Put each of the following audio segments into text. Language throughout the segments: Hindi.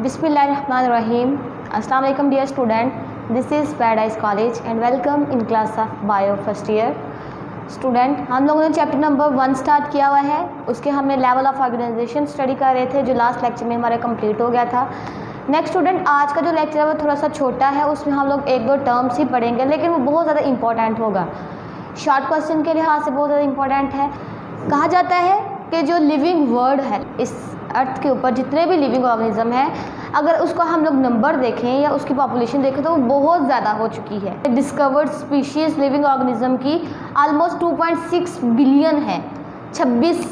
Bismillahirrahmanirrahim. Assalamu alaikum dear student. This is Paradise College and welcome in class of Bio first year. Student, हम लोगों ने चैप्टर नंबर 1 स्टार्ट किया हुआ है. उसके हमने लेवल ऑफ ऑर्गेनाइजेशन स्टडी कर रहे थे जो लास्ट लेक्चर में हमारा कंप्लीट हो गया था. नेक्स्ट स्टूडेंट, आज का जो लेक्चर है वो थोड़ा सा छोटा है. उसमें हम लोग एक दो टर्म्स ही पढ़ेंगे लेकिन वो बहुत ज़्यादा इंपॉर्टेंट होगा. शॉर्ट क्वेश्चन के लिहाज से बहुत ज़्यादा इंपॉर्टेंट है. कहा जाता है कि जो लिविंग वर्ड है इस अर्थ के ऊपर, जितने भी लिविंग ऑर्गेनिज्म है, अगर उसका हम लोग नंबर देखें या उसकी पॉपुलेशन देखें तो वो बहुत ज़्यादा हो चुकी है. डिस्कवर्ड स्पीशीज़ लिविंग ऑर्गेनिज्म की ऑलमोस्ट 2.6 बिलियन है. 26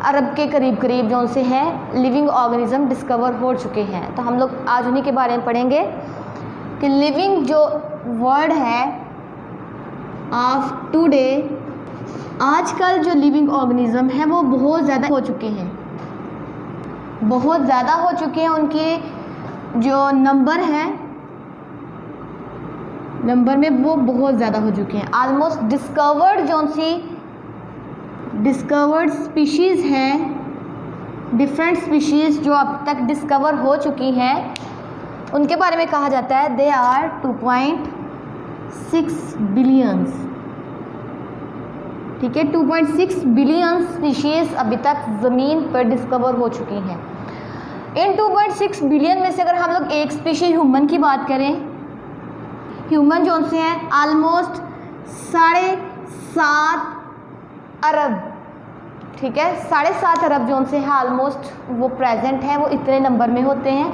अरब के करीब जो उनसे हैं लिविंग ऑर्गेनिज्म डिस्कवर हो चुके हैं. तो हम लोग आज उन्हीं के बारे में पढ़ेंगे कि लिविंग जो वर्ड है ऑफ टुडे, आजकल जो लिविंग ऑर्गेनिज्म है वो बहुत ज़्यादा हो चुके हैं, बहुत ज़्यादा हो चुके हैं. उनके जो नंबर है, नंबर में वो बहुत ज़्यादा हो चुके हैं. ऑलमोस्ट डिस्कवर्ड स्पीशीज़ हैं, डिफरेंट स्पीशीज़ जो अब तक डिस्कवर हो चुकी हैं, उनके बारे में कहा जाता है दे आर 2.6 बिलियंस. ठीक है, 2.6 बिलियन स्पीशीज़ अभी तक ज़मीन पर डिस्कवर हो चुकी हैं. इन 2.6 बिलियन में से अगर हम लोग एक स्पीशी ह्यूमन की बात करें, ह्यूमन जो उनसे हैं ऑलमोस्ट 7.5 अरब. ठीक है, 7.5 अरब जो उनसे है ऑलमोस्ट वो प्रेजेंट है, वो इतने नंबर में होते हैं.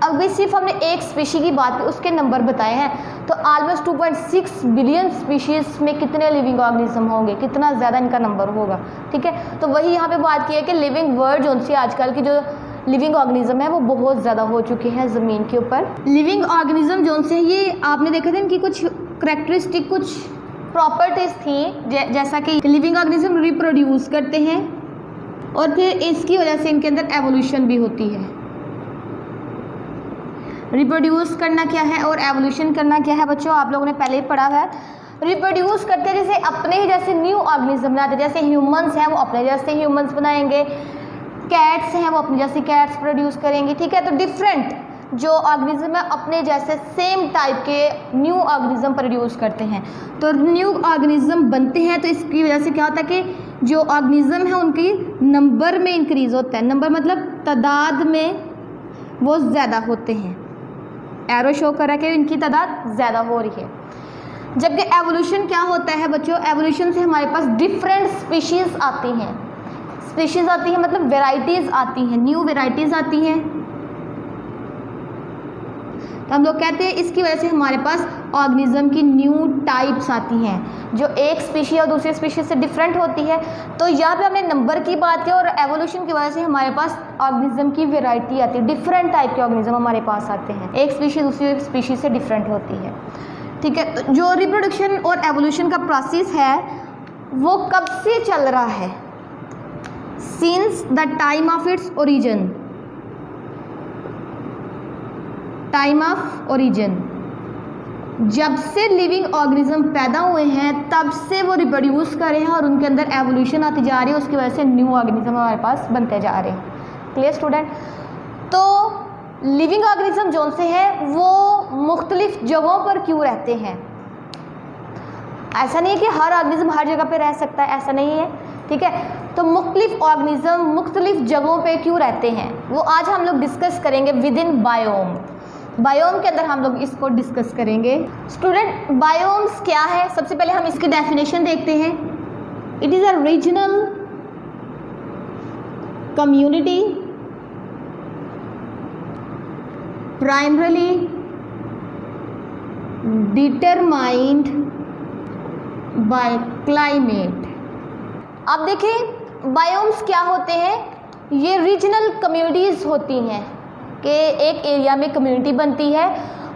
अभी सिर्फ हमने एक स्पीशी की बात की, उसके नंबर बताए हैं. तो ऑलमोस्ट 2.6 बिलियन स्पीशीज़ में कितने लिविंग ऑर्गेनिज्म होंगे, कितना ज़्यादा इनका नंबर होगा. ठीक है, तो वही यहाँ पे बात की है कि लिविंग वर्ड जो उनसे आजकल की जो लिविंग ऑर्गेनिज्म है वो बहुत ज़्यादा हो चुके हैं ज़मीन के ऊपर. लिविंग ऑर्गेनिज्म जो उनसे, ये आपने देखा था इनकी कुछ करेक्टरिस्टिक, कुछ प्रॉपर्टीज़ थी, जैसा कि लिविंग ऑर्गेनिज्म रिप्रोड्यूस करते हैं और फिर इसकी वजह से इनके अंदर एवोल्यूशन भी होती है. रिप्रोड्यूस करना क्या है और एवोल्यूशन करना क्या है बच्चों, आप लोगों ने पहले ही पढ़ा है. रिप्रोड्यूस करते जैसे अपने ही जैसे न्यू ऑर्गेनिज्म बनाते, जैसे ह्यूमंस हैं वो अपने जैसे ह्यूमंस बनाएंगे, कैट्स हैं वो अपने जैसे कैट्स प्रोड्यूस करेंगी. ठीक है, तो डिफरेंट जो ऑर्गेनिज्म है अपने जैसे सेम टाइप के न्यू ऑर्गेनिज्म प्रोड्यूस करते हैं. तो न्यू ऑर्गेनिज्म बनते हैं तो इसकी वजह से क्या होता है कि जो ऑर्गेनिज्म है उनकी नंबर में इंक्रीज़ होता है. नंबर मतलब तादाद में वो ज़्यादा होते हैं. एरो शो कर रहा है कि इनकी तादाद ज़्यादा हो रही है. जबकि एवोल्यूशन क्या होता है बच्चों, एवोल्यूशन से हमारे पास डिफरेंट स्पीशीज़ आती हैं. स्पीशीज़ आती हैं मतलब वेराइटीज़ आती हैं, न्यू वेराइटीज़ आती हैं. तो हम लोग कहते हैं इसकी वजह से हमारे पास ऑर्गेनिज्म की न्यू टाइप्स आती हैं जो एक स्पीशी और दूसरी स्पीशी से डिफरेंट होती है. तो यहाँ पे हमने नंबर की बात की और एवोल्यूशन की वजह से हमारे पास ऑर्गेनिज्म की वेराइटी आती है. डिफरेंट टाइप के ऑर्गेनिज्म हमारे पास आते हैं, एक स्पीशी दूसरी स्पीशी से डिफरेंट होती है. ठीक है, तो जो रिप्रोडक्शन और एवोल्यूशन का प्रोसेस है वो कब से चल रहा है, since the time of its origin. Time of origin, जब से लिविंग ऑर्गेनिज्म पैदा हुए हैं तब से वो रिप्रोड्यूस कर रहे हैं और उनके अंदर एवोल्यूशन आती जा रही है. उसकी वजह से न्यू ऑर्गेनिज्म हमारे पास बनते जा रहे हैं. Clear student? तो लिविंग ऑर्गेनिज्म जो से है वो मुख्तलिफ जगहों पर क्यों रहते हैं. ऐसा नहीं है कि हर ऑर्गेनिज्म हर जगह पे रह सकता है, ऐसा नहीं है. ठीक है, तो मुख्तलिफ ऑर्गेनिज्म मुख्तलिफ जगहों पे क्यों रहते हैं वो आज हम लोग डिस्कस करेंगे विद इन बायोम. बायोम के अंदर हम लोग इसको डिस्कस करेंगे. स्टूडेंट, बायोम्स क्या है, सबसे पहले हम इसकी डेफिनेशन देखते हैं. It is a regional community primarily determined by climate. अब देखिए बायोम्स क्या होते हैं, ये रीजनल कम्युनिटीज़ होती हैं कि एक एरिया में कम्युनिटी बनती है.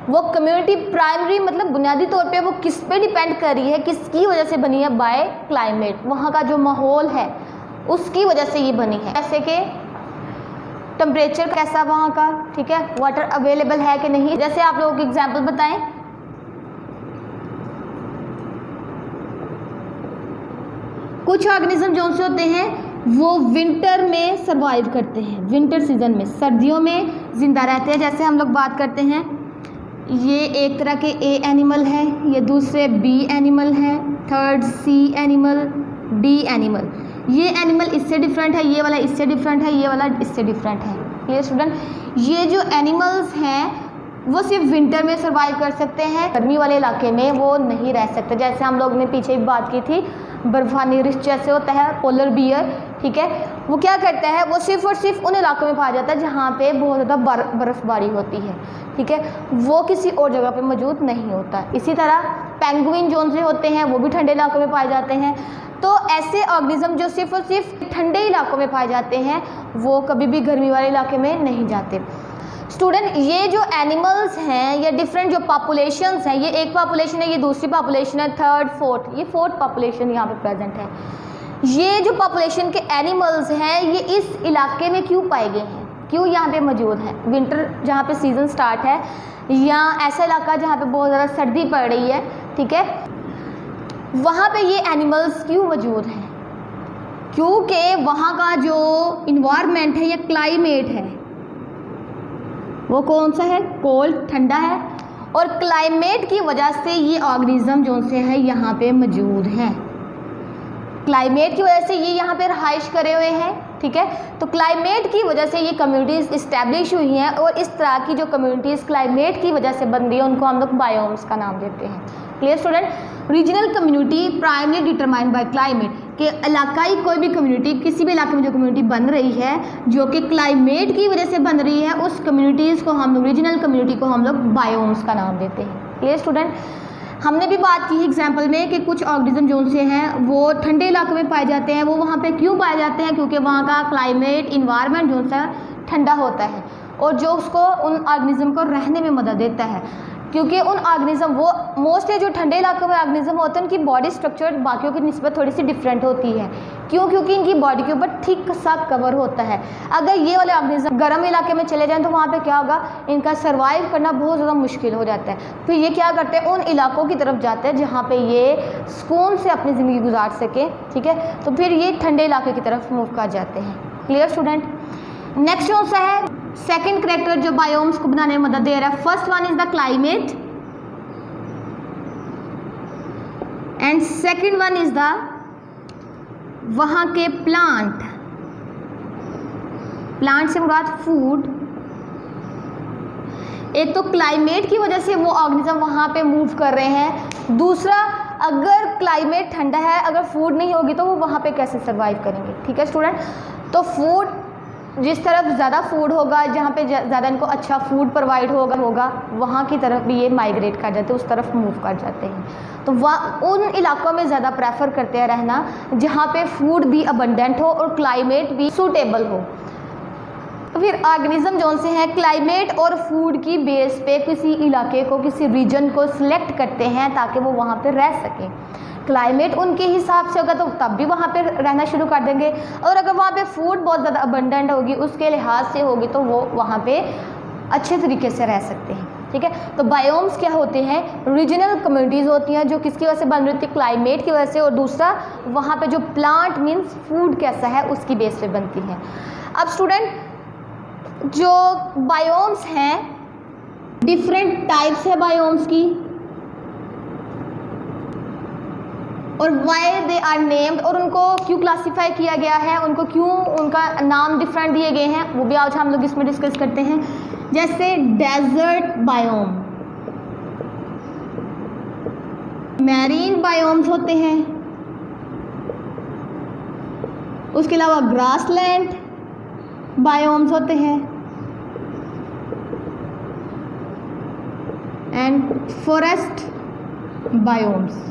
वो कम्युनिटी प्राइमरी मतलब बुनियादी तौर पे वो किस पे डिपेंड कर रही है, किसकी वजह से बनी है, बाय क्लाइमेट. वहाँ का जो माहौल है उसकी वजह से ये बनी है. जैसे कि टेम्परेचर कैसा वहाँ का, ठीक है, वाटर अवेलेबल है कि नहीं. जैसे आप लोगों को एग्जांपल बताएं, कुछ ऑर्गेनिज्म जो से होते हैं वो विंटर में सर्वाइव करते हैं, विंटर सीजन में, सर्दियों में ज़िंदा रहते हैं। जैसे हम लोग बात करते हैं, ये एक तरह के ए एनिमल है, ये दूसरे बी एनिमल है, third C animal, D animal. ये एनिमल इससे डिफरेंट है, ये वाला इससे डिफरेंट है, ये वाला इससे डिफरेंट है। ये स्टूडेंट, ये जो एनिमल्स हैं वो सिर्फ विंटर में सर्वाइव कर सकते हैं, गर्मी वाले इलाके में वो नहीं रह सकते। जैसे हम लोग ने पीछे भी बात की थी, बर्फानी रिछ जैसे होता है पोलर बियर, ठीक है, वो क्या करता है, वो सिर्फ और सिर्फ उन इलाकों में पाया जाता है जहाँ पे बहुत ज़्यादा बर्फबारी होती है, ठीक है, वो किसी और जगह पे मौजूद नहीं होता। इसी तरह पेंगुइन जोन से होते हैं, वो भी ठंडे इलाकों में पाए जाते हैं। तो ऐसे ऑर्गेनिज्म जो सिर्फ और सिर्फ ठंडे इलाकों में पाए जाते हैं वो कभी भी गर्मी वाले इलाके में नहीं जाते। स्टूडेंट, ये जो एनिमल्स हैं, ये डिफरेंट जो पॉपुलेशंस हैं, ये एक पॉपुलेशन है, ये दूसरी पॉपुलेशन है, थर्ड फोर्थ, ये फोर्थ पॉपुलेशन यहाँ पे प्रेजेंट है। ये जो पॉपुलेशन के एनिमल्स हैं ये इस इलाके में क्यों पाए गए हैं, क्यों यहाँ पे मौजूद है? विंटर जहाँ पे सीज़न स्टार्ट है, या ऐसा इलाका जहाँ पे बहुत ज़्यादा सर्दी पड़ रही है, ठीक है, वहाँ पे ये एनिमल्स क्यों मौजूद हैं? क्योंकि वहाँ का जो इन्वायरमेंट है या क्लाइमेट है वो कौन सा है? कोल्ड, ठंडा है, और क्लाइमेट की वजह से ये ऑर्गेनिज्म जो से है यहाँ पे मौजूद हैं। क्लाइमेट की वजह से ये यहाँ पे रहाइश करे हुए हैं, ठीक है। तो क्लाइमेट की वजह से ये कम्युनिटीज़ इस्टेब्लिश हुई हैं, और इस तरह की जो कम्युनिटीज़ क्लाइमेट की वजह से बन रही है उनको हम लोग बायोम्स का नाम देते हैं। Clear student? Regional community primary determined by climate, कि इलाकाई कोई भी कम्युनिटी, किसी भी इलाके में जो कम्युनिटी बन रही है जो कि क्लाइमेट की वजह से बन रही है, उस कम्युनिटीज़ को हम लोग, रीजनल कम्युनिटी को हम लोग बायोम्स का नाम देते हैं। Clear student? हमने भी बात की एग्जाम्पल में कि कुछ ऑर्गेनिज्म जो से हैं वो ठंडे इलाकों में पाए जाते हैं। वो वहाँ पे क्यों पाए जाते हैं? क्योंकि वहाँ का क्लाइमेट, इन्वायरमेंट जो सा ठंडा होता है, और जो उसको, उन ऑर्गेनिज्म को रहने में मदद देता है। क्योंकि उन ऑर्गेनिज्म, वो मोस्टली जो ठंडे इलाकों में ऑर्गेनिज्म होते हैं उनकी बॉडी स्ट्रक्चर बाकियों की निस्बत थोड़ी सी डिफरेंट होती है। क्यों? क्योंकि इनकी बॉडी के ऊपर थिक सा कवर होता है। अगर ये वाले ऑर्गेनिज्म गर्म इलाके में चले जाएं तो वहाँ पे क्या होगा, इनका सर्वाइव करना बहुत ज़्यादा मुश्किल हो जाता है। फिर ये क्या करते हैं, उन इलाकों की तरफ जाते हैं जहाँ पे ये सुकून से अपनी ज़िंदगी गुजार सकें, ठीक है। तो फिर ये ठंडे इलाके की तरफ मूव कर जाते हैं। Clear student? नेक्स्ट कौन सा है? सेकेंड करेक्टर जो बायोम्स को बनाने में मदद दे रहा है। First one is the climate, and second one is the वहाँ के प्लांट। प्लांट से मुराद फूड। एक तो क्लाइमेट की वजह से वो ऑर्गेनिज्म वहाँ पे मूव कर रहे हैं, दूसरा अगर क्लाइमेट ठंडा है, अगर फूड नहीं होगी तो वो वहाँ पे कैसे सर्वाइव करेंगे, ठीक है स्टूडेंट। तो फूड, जिस तरफ ज़्यादा फूड होगा, जहाँ पे ज़्यादा इनको अच्छा फूड प्रोवाइड होगा वहाँ की तरफ भी ये माइग्रेट कर जाते हैं, उस तरफ मूव कर जाते हैं। तो वह उन इलाकों में ज़्यादा प्रेफर करते हैं रहना जहाँ पे फूड भी अबंडेंट हो और क्लाइमेट भी सूटेबल हो। तो फिर ऑर्गेनिज्म जो से हैं क्लाइमेट और फूड की बेस पे किसी इलाके को, किसी रीजन को सिलेक्ट करते हैं ताकि वो वहाँ पे रह सकें। क्लाइमेट उनके हिसाब से होगा तो तब भी वहाँ पे रहना शुरू कर देंगे, और अगर वहाँ पे फूड बहुत ज़्यादा अबंडेंट होगी, उसके लिहाज से होगी, तो वो वहाँ पे अच्छे तरीके से रह सकते हैं, ठीक है। तो बायोम्स क्या होते हैं? रीजनल कम्युनिटीज़ होती हैं जो किसकी वजह से बन रही थी? क्लाइमेट की वजह से, और दूसरा वहाँ पे जो प्लांट मीन्स फूड कैसा है उसकी बेस पे बनती है। अब स्टूडेंट, जो बायोम्स हैं, डिफरेंट टाइप्स है बायोम्स की, और वाई दे आर नेम्ड, और उनको क्यों क्लासीफाई किया गया है, उनको क्यों उनका नाम डिफरेंट दिए गए हैं, वो भी आज हम लोग इसमें डिस्कस करते हैं। जैसे डेजर्ट बायोम, मैरीन बायोम्स होते हैं, उसके अलावा ग्रासलैंड बायोम्स होते हैं, एंड फॉरेस्ट बायोम्स।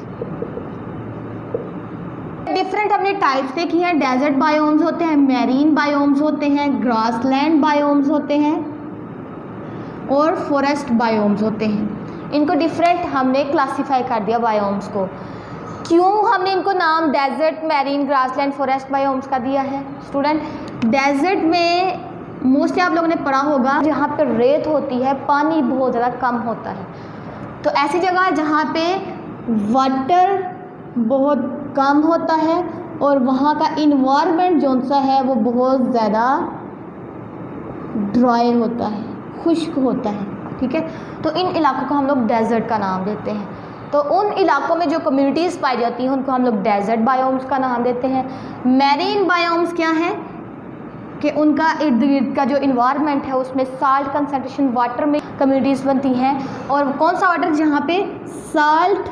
डिफरेंट हमने टाइप्स देखी हैं। डेजर्ट बायोम्स होते हैं, मैरीन बायोम्स होते हैं, ग्रासलैंड बायोम्स होते हैं, और फॉरेस्ट बायोम्स होते हैं। इनको डिफरेंट हमने क्लासीफाई कर दिया बायोम्स को। क्यों हमने इनको नाम desert, marine, grassland, forest biomes का दिया है? स्टूडेंट, डेजर्ट में मोस्टली आप लोगों ने पढ़ा होगा जहाँ पे रेत होती है, पानी बहुत ज़्यादा कम होता है। तो ऐसी जगह जहाँ पे वाटर बहुत कम होता है और वहाँ का इन्वायरमेंट जो सा है वो बहुत ज़्यादा ड्राई होता है, खुश्क होता है, ठीक है। तो इन इलाकों को हम लोग डेजर्ट का नाम देते हैं। तो उन इलाकों में जो कम्युनिटीज़ पाई जाती हैं उनको हम लोग डेजर्ट बायोम्स का नाम देते हैं। मैरीन बायोम्स क्या हैं कि उनका इर्द गिर्द का जो इन्वायरमेंट है उसमें साल्ट कंसनट्रेशन वाटर में कम्युनिटीज़ बनती हैं। और कौन सा वाटर? जहाँ पे साल्ट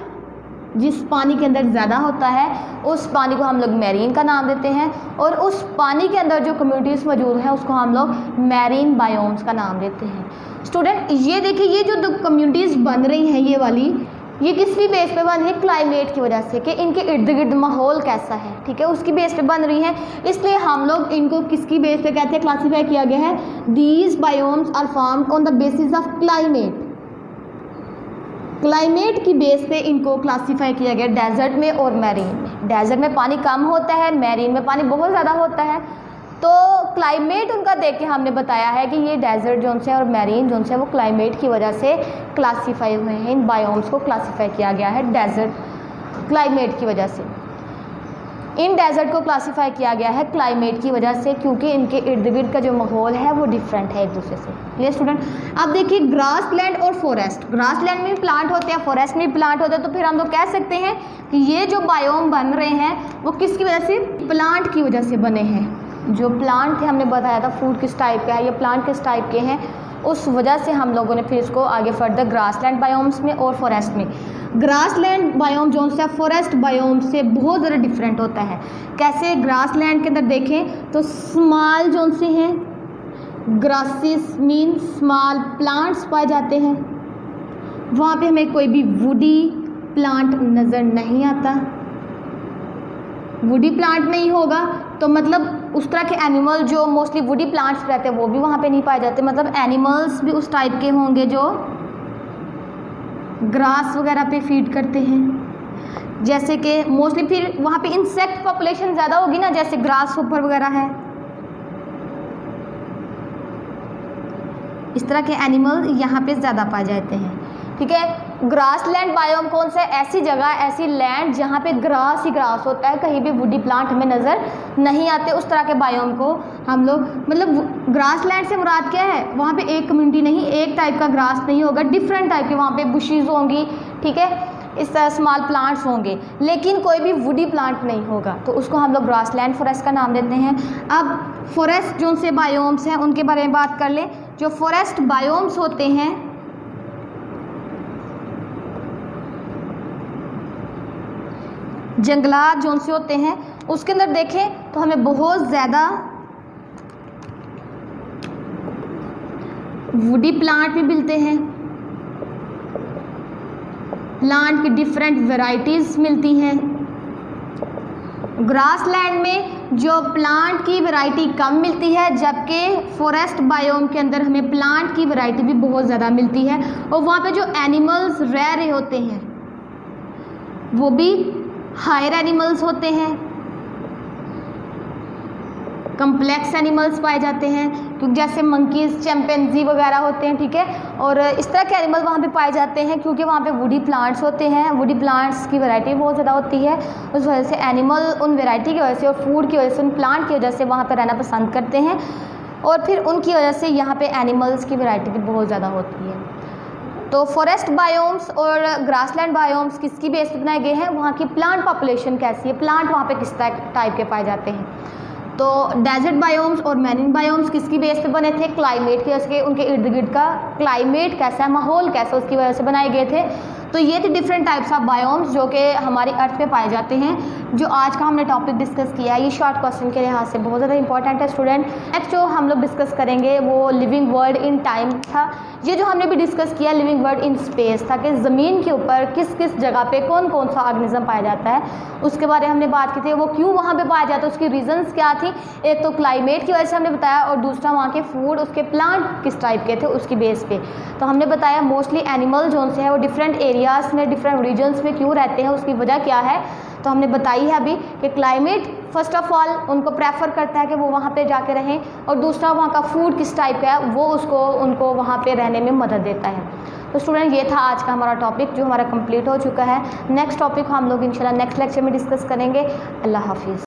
जिस पानी के अंदर ज़्यादा होता है उस पानी को हम लोग मैरीन का नाम देते हैं, और उस पानी के अंदर जो कम्युनिटीज़ मौजूद हैं उसको हम लोग मैरीन बायोम्स का नाम देते हैं। स्टूडेंट ये देखिए, ये जो दो कम्युनिटीज़ बन रही हैं ये वाली, ये किस भी बेस पे बन रही है? क्लाइमेट की वजह से, कि इनके इर्द गिर्द माहौल कैसा है, ठीक है, उसकी बेस पे बन रही है। इसलिए हम लोग इनको किसकी बेस पे कहते हैं? क्लासीफाई किया गया है, these biomes are formed on the basis of climate. Climate की बेस पे इनको क्लासीफाई किया गया डेजर्ट में और मैरीन में। डेजर्ट में पानी कम होता है, मैरीन में पानी बहुत ज़्यादा होता है। तो क्लाइमेट उनका देख के हमने बताया है कि ये डेजर्ट जोन से और मैरीन जोन से वो क्लाइमेट की वजह से क्लासीफाई हुए हैं। इन बायोम्स को क्लासीफाई किया गया है डेजर्ट क्लाइमेट की वजह से। इन डेजर्ट को क्लासीफाई किया गया है क्लाइमेट की वजह से, क्योंकि इनके इर्द गिर्द का जो माहौल है वो डिफरेंट है एक दूसरे से। Clear student? अब देखिए ग्रास लैंड और फॉरेस्ट, ग्रास लैंड में भी प्लांट होते हैं, फॉरेस्ट में भी प्लांट होते हैं। तो फिर हम लोग कह सकते हैं कि ये जो बायोम बन रहे हैं वो किसकी वजह से? प्लांट की वजह से बने हैं। जो प्लांट थे हमने बताया था फ्रूट किस टाइप का है, ये प्लांट किस टाइप के हैं, उस वजह से हम लोगों ने फिर इसको आगे फर्दर ग्रास लैंड बायोम्स में और फॉरेस्ट में। ग्रास लैंड बायोम जो है फॉरेस्ट बायोम से बहुत ज़्यादा डिफरेंट होता है। कैसे? ग्रास लैंड के अंदर देखें तो स्मॉल जोन से हैं, ग्रासेस मीन स्मॉल प्लांट्स पाए जाते हैं। वहाँ पे हमें कोई भी वुडी प्लांट नज़र नहीं आता। वुडी प्लांट नहीं होगा तो मतलब उस तरह के एनिमल जो मोस्टली वुडी प्लांट्स रहते हैं वो भी वहाँ पे नहीं पाए जाते। मतलब एनिमल्स भी उस टाइप के होंगे जो ग्रास वगैरह पे फीड करते हैं। जैसे कि मोस्टली फिर वहाँ पे इंसेक्ट पॉपुलेशन ज़्यादा होगी ना, जैसे ग्रास होपर वगैरह है, इस तरह के एनिमल यहाँ पे ज़्यादा पाए जाते हैं, ठीक है। ग्रास लैंड बायोम कौन सा है? ऐसी जगह, ऐसी लैंड जहाँ पे ग्रास ही ग्रास होता है, कहीं भी वुडी प्लांट हमें नज़र नहीं आते। उस तरह के बायोम को हम लोग, मतलब ग्रास लैंड से मुराद क्या है? वहाँ पे एक कम्युनिटी नहीं, एक टाइप का ग्रास नहीं होगा, डिफरेंट टाइप के वहाँ पे बुशीज़ होंगी, ठीक है, इस तरह स्मॉल प्लांट्स होंगे, लेकिन कोई भी वुडी प्लांट नहीं होगा। तो उसको हम लोग ग्रास लैंड फॉरेस्ट का नाम देते हैं। अब फॉरेस्ट जो से बायोम्स हैं उनके बारे में बात कर लें। जो फॉरेस्ट बायोम्स होते हैं जंगलात जोन से होते हैं, उसके अंदर देखें तो हमें बहुत ज़्यादा वुडी प्लांट भी मिलते हैं, प्लांट की डिफरेंट वैरायटीज़ मिलती हैं। ग्रास लैंड में जो प्लांट की वैरायटी कम मिलती है, जबकि फॉरेस्ट बायोम के अंदर हमें प्लांट की वैरायटी भी बहुत ज़्यादा मिलती है। और वहाँ पे जो एनिमल्स रह रहे होते हैं वो भी हायर एनिमल्स होते हैं, कम्प्लेक्स एनिमल्स पाए जाते हैं, क्योंकि जैसे मंकीज़, चैंपियंजी वगैरह होते हैं, ठीक है। और इस तरह के एनिमल वहाँ पे पाए जाते हैं क्योंकि वहाँ पे वुडी प्लांट्स होते हैं। वुडी प्लांट्स की वैरायटी बहुत ज़्यादा होती है, उस वजह से एनिमल उन वैरायटी की वजह से और फूड की वजह से, उन प्लांट की वजह से वहाँ पर रहना पसंद करते हैं, और फिर उनकी वजह से यहाँ पर एनिमल्स की वैरायटी भी बहुत ज़्यादा होती है। तो फॉरेस्ट बायोम्स और ग्रासलैंड बायोम्स किसकी बेस पे बनाए गए हैं? वहाँ की प्लांट पॉपुलेशन कैसी है, प्लांट वहाँ पे किस टाइप के पाए जाते हैं। तो डेजर्ट बायोम्स और मैरीन बायोम्स किसकी बेस पे बने थे? क्लाइमेट की वजह से, उनके इर्द गिर्द का क्लाइमेट कैसा है, माहौल कैसा, उसकी वजह से बनाए गए थे। तो ये थे डिफरेंट टाइप्स ऑफ बायोम्स जो कि हमारी अर्थ पे पाए जाते हैं। जो आज का हमने टॉपिक डिस्कस किया है ये शॉर्ट क्वेश्चन के लिहाज से बहुत ज़्यादा इंपॉर्टेंट है स्टूडेंट। नेक्स्ट जो हम लोग डिस्कस करेंगे वो लिविंग वर्ल्ड इन टाइम था। ये जो हमने भी डिस्कस किया लिविंग वर्ल्ड इन स्पेस था कि ज़मीन के ऊपर किस किस जगह पे कौन कौन सा ऑर्गेनिज्म पाया जाता है, उसके बारे में हमने बात की थी। वो क्यों वहाँ पे पाया जाता है, उसकी रीजंस क्या थी। एक तो क्लाइमेट की वजह से हमने बताया, और दूसरा वहाँ के फूड, उसके प्लांट किस टाइप के थे उसकी बेस पे। तो हमने बताया मोस्टली एनिमल जोन से है वो डिफरेंट एरियाज़ में, डिफरेंट रीजन्स में क्यों रहते हैं, उसकी वजह क्या है। तो हमने बताई है अभी कि क्लाइमेट फर्स्ट ऑफ ऑल उनको प्रेफर करता है कि वो वहाँ पे जाके रहें, और दूसरा वहाँ का फूड किस टाइप का है वो उनको वहाँ पे रहने में मदद देता है। तो स्टूडेंट ये था आज का हमारा टॉपिक जो हमारा कंप्लीट हो चुका है। नेक्स्ट टॉपिक हम लोग इंशाल्लाह नेक्स्ट लेक्चर में डिस्कस करेंगे। अल्लाह हाफिज़।